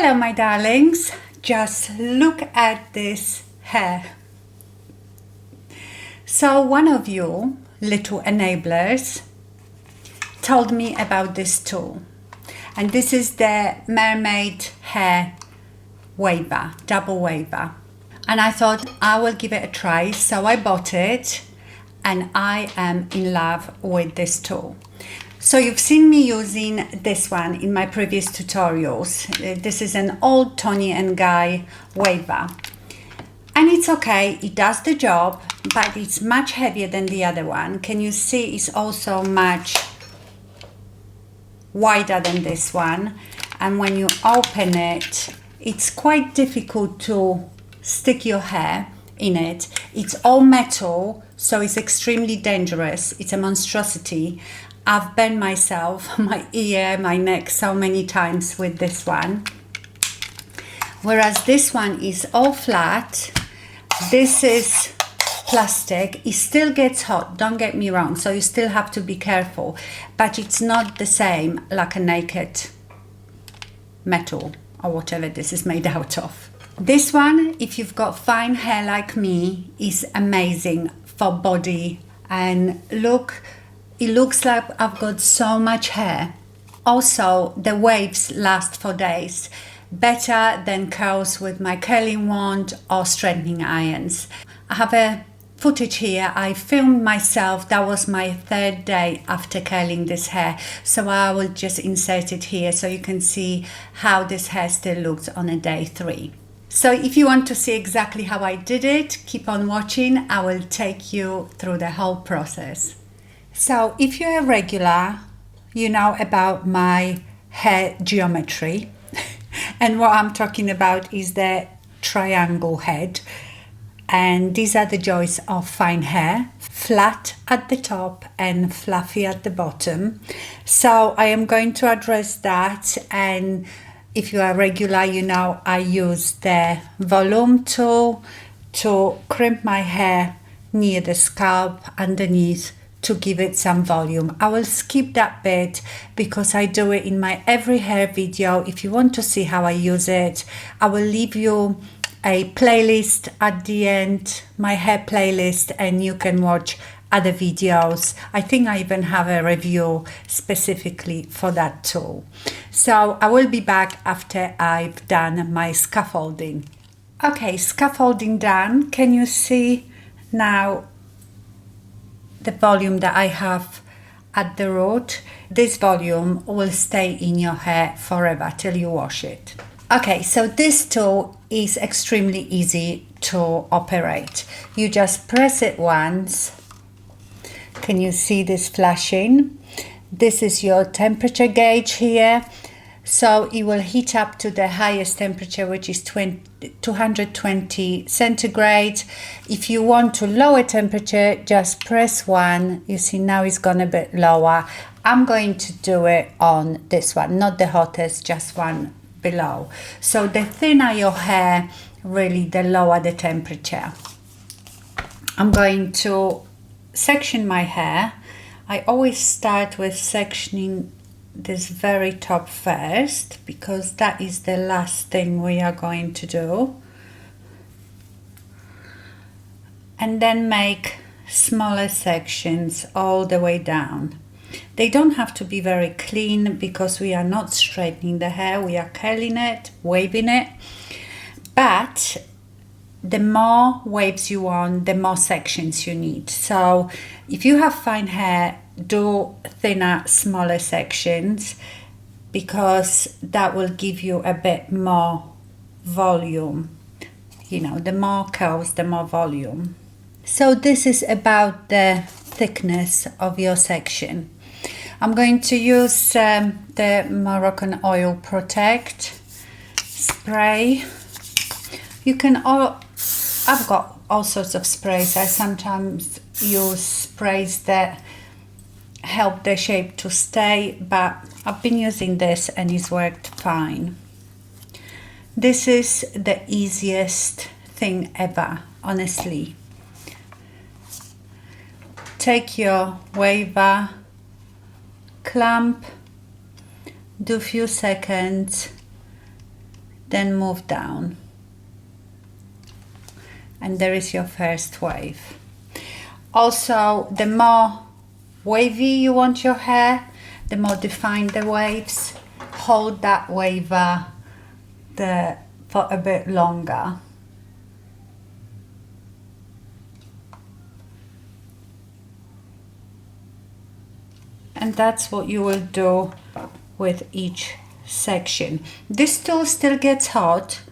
Hello my darlings, just look at this hair. So one of you little enablers told me about this tool, and this is the Mermade Hair Waver, double waver, and I thought I will give it a try, so I bought it and I am in love with this tool. So you've seen me using this one in my previous tutorials. This is an old Toni and Guy waver. And it's okay, it does the job, but it's much heavier than the other one. Can you see it's also much wider than this one? And when you open it, it's quite difficult to stick your hair in it. It's all metal, so it's extremely dangerous. It's a monstrosity. I've burned myself, my ear, my neck so many times with this one. Whereas this one is all flat. This is plastic. It still gets hot, don't get me wrong, so you still have to be careful. But it's not the same like a naked metal or whatever this is made out of. This one, if you've got fine hair like me, is amazing for body. And look, it looks like I've got so much hair. Also, the waves last for days. Better than curls with my curling wand or straightening irons. I have a footage here. I filmed myself. That was my third day after curling this hair. So I will just insert it here so you can see how this hair still looks on a day 3. So if you want to see exactly how I did it, keep on watching. I will take you through the whole process. So if you're a regular, you know about my hair geometry. And what I'm talking about is the triangle head. And these are the joints of fine hair, flat at the top and fluffy at the bottom. So I am going to address that. And if you are regular, you know I use the volume tool to crimp my hair near the scalp underneath to give it some volume. I will skip that bit because I do it in my every hair video. If you want to see how I use it, I will leave you a playlist at the end, my hair playlist, and you can watch other videos. I think I even have a review specifically for that tool. So I will be back after I've done my scaffolding. Okay, scaffolding done. Can you see now the volume that I have at the root? This volume will stay in your hair forever till you wash it. Okay, so this tool is extremely easy to operate. You just press it once. Can you see this flashing? This is your temperature gauge here. So it will heat up to the highest temperature, which is 220 centigrade. If you want to lower temperature, just press 1. You see now it's gone a bit lower. I'm going to do it on this one, not the hottest, just one below. So the thinner your hair, really the lower the temperature. I'm going to section my hair. I always start with sectioning this very top first because that is the last thing we are going to do, and then make smaller sections all the way down. They don't have to be very clean because we are not straightening the hair, we are curling it, waving it. But the more waves you want, the more sections you need. So if you have fine hair, do thinner, smaller sections because that will give you a bit more volume. You know, the more curls, the more volume. So this is about the thickness of your section. I'm going to use the Moroccanoil Perfect spray. You can I've got all sorts of sprays. I sometimes use sprays that help the shape to stay, but I've been using this and it's worked fine. This is the easiest thing ever, honestly. Take your waver, clamp, do a few seconds, then move down. And there is your first wave. Also, the more wavy you want your hair, the more defined the waves. Hold that waver for a bit longer. And that's what you will do with each section. This tool still gets hot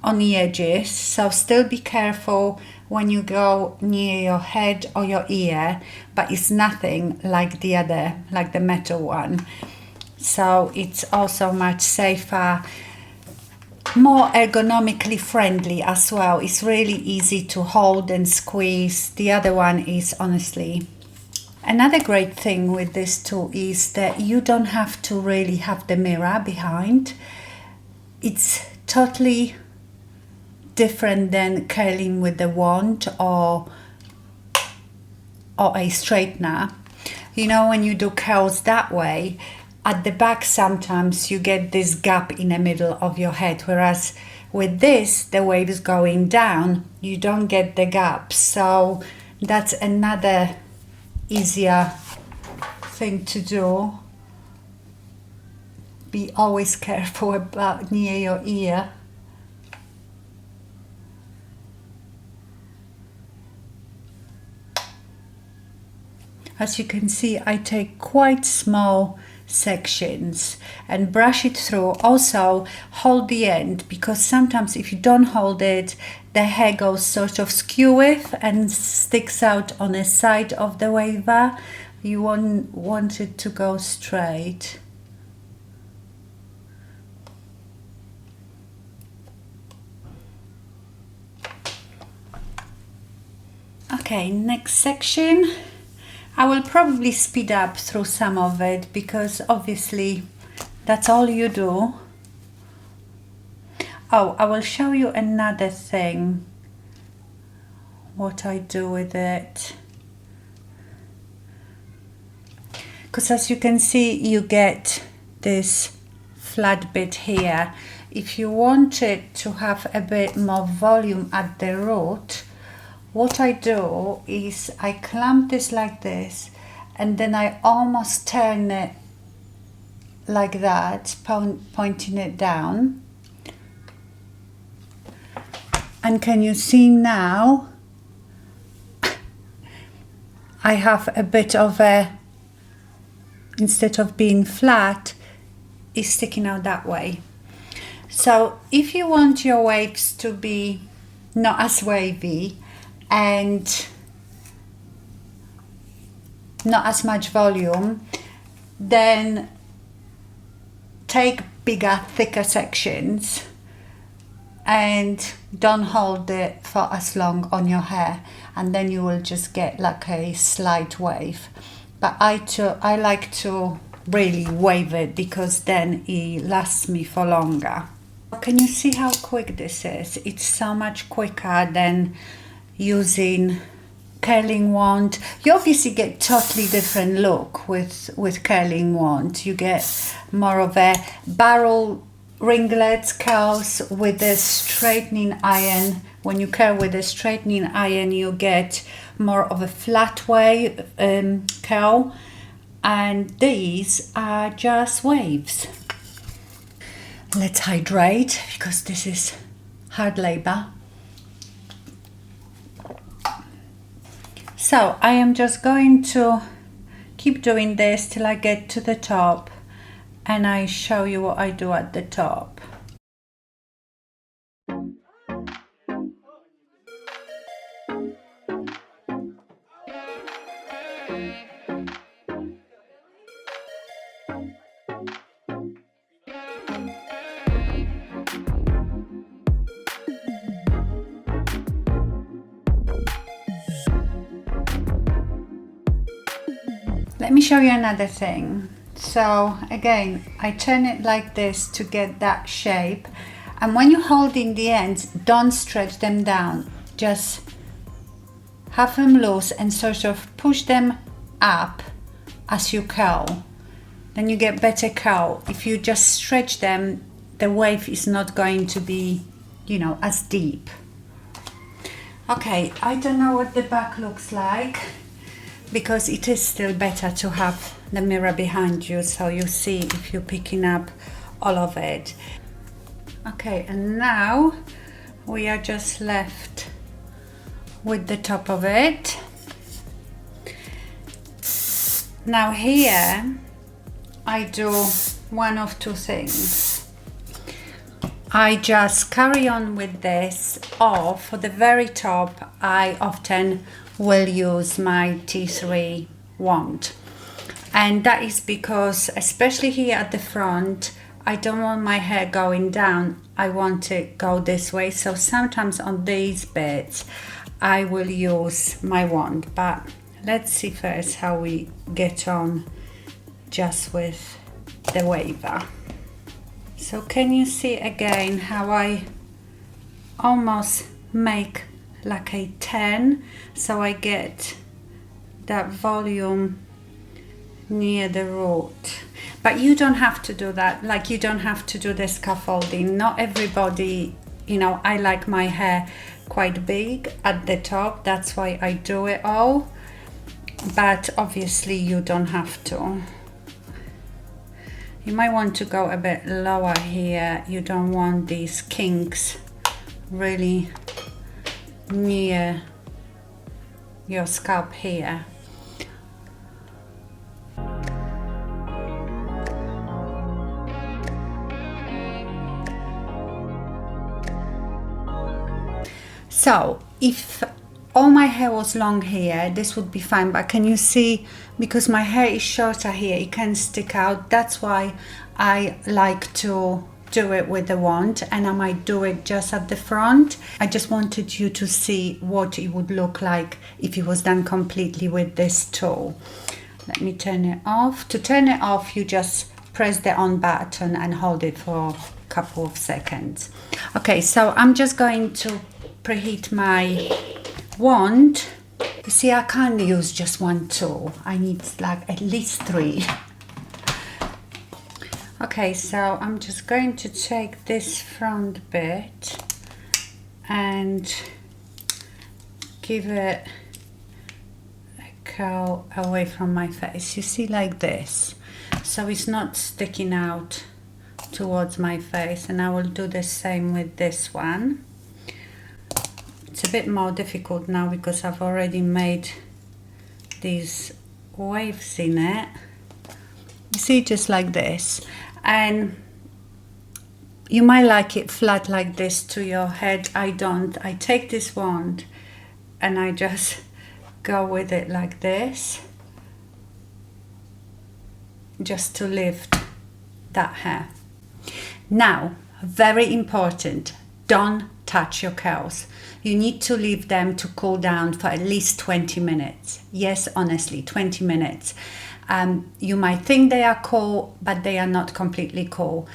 on the edges, so still be careful when you go near your head or your ear, but it's nothing like the other, like the metal one. So it's also much safer, more ergonomically friendly as well. It's really easy to hold and squeeze. The other one is honestly. Another great thing with this tool is that you don't have to really have the mirror behind. It's totally different than curling with the wand or a straightener. You know, when you do curls that way, at the back sometimes you get this gap in the middle of your head, whereas with this, the wave is going down, you don't get the gap. So that's another easier thing to do. Be always careful about near your ear. As you can see, I take quite small sections and brush it through. Also hold the end, because sometimes if you don't hold it, the hair goes sort of skew-with and sticks out on the side of the waver. You want it to go straight. Okay, next section. I will probably speed up through some of it because obviously that's all you do. Oh, I will show you another thing, what I do with it. Because as you can see, you get this flat bit here. If you want it to have a bit more volume at the root, what I do is I clamp this like this, and then I almost turn it like that, pointing it down. And can you see now? I have a bit of a, instead of being flat, it's sticking out that way. So if you want your waves to be not as wavy and not as much volume, then take bigger, thicker sections and don't hold it for as long on your hair, and then you will just get like a slight wave. But I like to really wave it because then it lasts me for longer. Can you see how quick this is? It's so much quicker than using curling wand. You obviously get totally different look with curling wand. You get more of a barrel ringlets curls with a straightening iron. When you curl with a straightening iron, you get more of a flat wave curl, and these are just waves. Let's hydrate because this is hard labor. So I am just going to keep doing this till I get to the top, and I show you what I do at the top. Let me show you another thing. So again, I turn it like this to get that shape, and when you hold in the ends, don't stretch them down, just have them loose and sort of push them up as you curl. Then you get better curl. If you just stretch them, the wave is not going to be, you know, as deep. Okay, I don't know what the back looks like, because it is still better to have the mirror behind you so you see if you're picking up all of it. Okay, and now we are just left with the top of it. Now here I do one of two things. I just carry on with this, or for the very top I often will use my T3 wand, and that is because, especially here at the front, I don't want my hair going down, I want it go this way. So sometimes on these bits I will use my wand, but let's see first how we get on just with the waver. So can you see again how I almost make like a 10, so I get that volume near the root. But you don't have to do that, like you don't have to do the scaffolding. Not everybody, you know, I like my hair quite big at the top, that's why I do it all, but obviously you don't have to. You might want to go a bit lower here. You don't want these kinks really near your scalp here. So if all my hair was long here, this would be fine, but can you see, because my hair is shorter here, it can stick out. That's why I like to do it with the wand, and I might do it just at the front. I just wanted you to see what it would look like if it was done completely with this tool. Let me turn it off. To turn it off, you just press the on button and hold it for a couple of seconds. Okay, so I'm just going to preheat my wand. You see, I can't use just one tool. I need like at least 3. Okay, so I'm just going to take this front bit and give it a curl away from my face. You see, like this, so it's not sticking out towards my face, and I will do the same with this one. It's a bit more difficult now because I've already made these waves in it. You see, just like this. And you might like it flat like this to your head. I don't. I take this wand and I just go with it like this, just to lift that hair. Now, very important, don't touch your curls. You need to leave them to cool down for at least 20 minutes. Yes, honestly, 20 minutes. You might think they are cool, but they are not completely cool.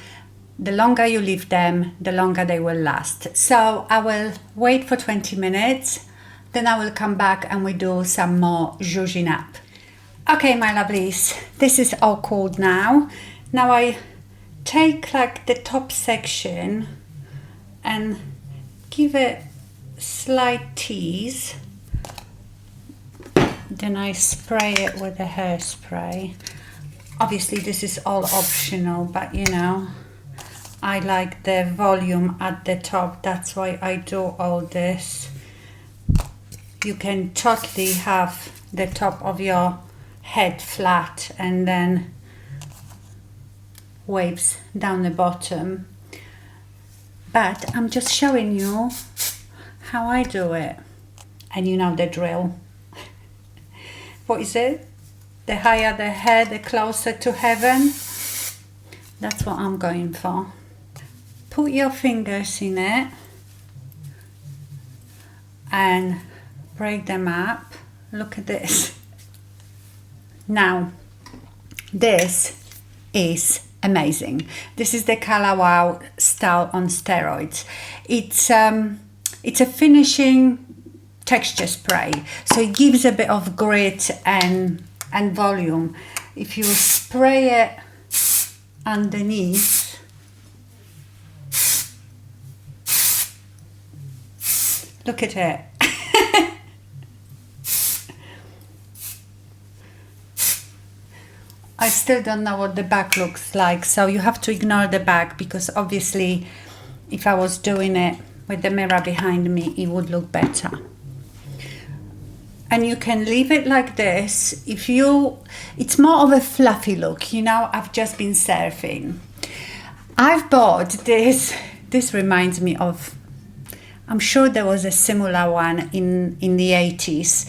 The longer you leave them, the longer they will last. So I will wait for 20 minutes, then I will come back and we do some more zhuzhing up. Okay, my lovelies, this is all cooled now. Now I take like the top section and give it slight tease. Then I spray it with a hairspray. Obviously this is all optional, but you know, I like the volume at the top, that's why I do all this. You can totally have the top of your head flat and then waves down the bottom, but I'm just showing you how I do it, and you know the drill. What is it? The higher the hair, the closer to heaven. That's what I'm going for. Put your fingers in it and break them up. Look at this. Now, this is amazing. This is the Color Wow style on steroids. It's a finishing texture spray, so it gives a bit of grit and volume. If you spray it underneath, Look at it. I still don't know what the back looks like, so you have to ignore the back, because obviously if I was doing it with the mirror behind me, it would look better. And you can leave it like this. It's more of a fluffy look, you know. I've just been surfing. I've bought this reminds me of, I'm sure there was a similar one in the 80s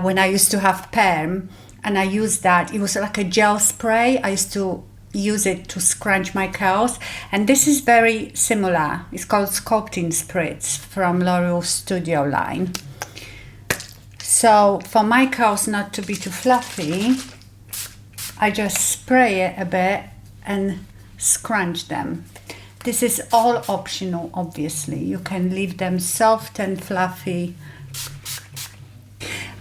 when I used to have perm, and I used that. It was like a gel spray. I used to use it to scrunch my curls, and this is very similar. It's called Sculpting Spritz from L'Oreal Studio line. So for my curls not to be too fluffy, I just spray it a bit and scrunch them. This is all optional, obviously. You can leave them soft and fluffy.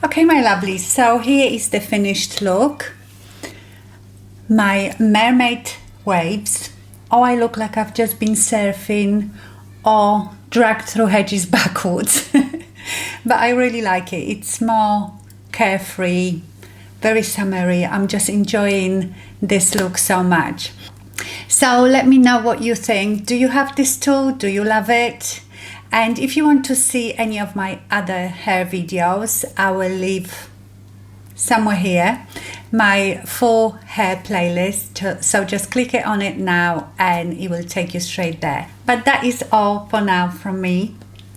Okay, my lovelies, so here is the finished look. My mermaid waves. Oh, I look like I've just been surfing or dragged through hedges backwards. But I really like it. It's more carefree, very summery. I'm just enjoying this look so much. So let me know what you think. Do you have this tool? Do you love it? And if you want to see any of my other hair videos, I will leave somewhere here my full hair playlist. So just click it on it now and it will take you straight there. But that is all for now from me.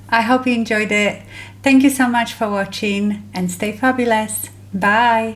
I hope you enjoyed it. Thank you so much for watching and stay fabulous. Bye.